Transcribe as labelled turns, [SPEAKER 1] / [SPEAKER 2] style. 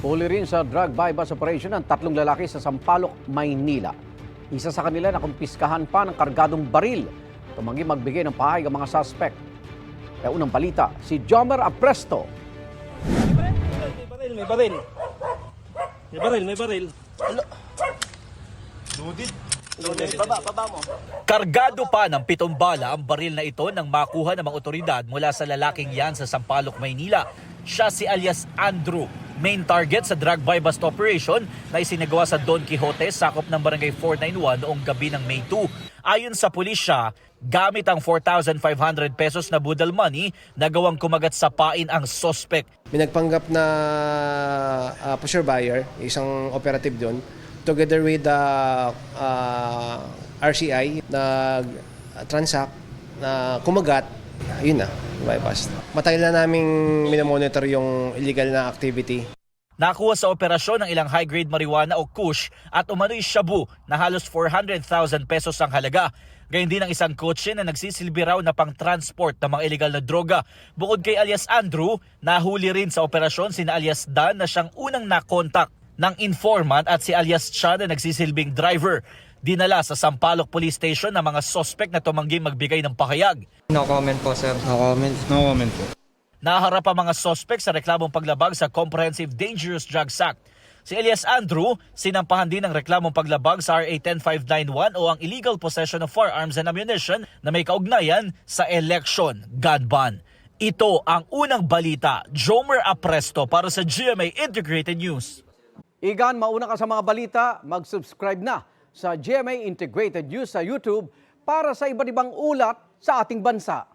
[SPEAKER 1] Huli rin sa drug bypass operation ang 3 lalaki sa Sampaloc, Maynila. Isa sa kanila na kumpiskahan pa ng kargadong baril. Tumanggi magbigay ng pahayag ang mga suspect. Kaya unang balita, si Jomer Apresto.
[SPEAKER 2] May baril. Baba mo.
[SPEAKER 3] Kargado pa ng 7 bala ang baril na ito nang makuha ng mga otoridad mula sa lalaking yan sa Sampaloc, Maynila. Siya si alias Andrew, main target sa drug buy-bust operation na isinagawa sa Don Quixote, sakop ng barangay 491 noong gabi ng May 2. Ayon sa pulisya, gamit ang 4,500 pesos na budal money, nagawang kumagat sa pain ang suspect.
[SPEAKER 4] May nagpanggap na pusher buyer, isang operative doon, together with the RCI, nag-transact, na kumagat, yun na, bypass. Matagal na naming minomonitor yung illegal na activity.
[SPEAKER 3] Nakuha sa operasyon ng ilang high-grade marijuana o kush at umano'y shabu na halos 400,000 pesos ang halaga. Gayun din ang isang kotse na nagsisilbi raw na pang-transport ng mga illegal na droga. Bukod kay alias Andrew, nahuli rin sa operasyon sina alias Dan na siyang unang nakontak ng informant at si alias Chan na nagsisilbing driver. Dinala sa Sampaloc Police Station ng mga suspect na tumanggi magbigay ng pahayag.
[SPEAKER 5] No comment po, sir.
[SPEAKER 6] No comment po.
[SPEAKER 3] Naharap ang mga suspect sa reklamong paglabag sa Comprehensive Dangerous Drugs Act. Si Elias Andrew, sinampahan din ng reklamong paglabag sa RA 10591 o ang illegal possession of firearms and ammunition na may kaugnayan sa election gun ban. Ito ang unang balita. Jomer Apresto para sa GMA Integrated News.
[SPEAKER 1] Igan, mauna ka sa mga balita, mag-subscribe na sa GMA Integrated News sa YouTube para sa iba't ibang ulat sa ating bansa.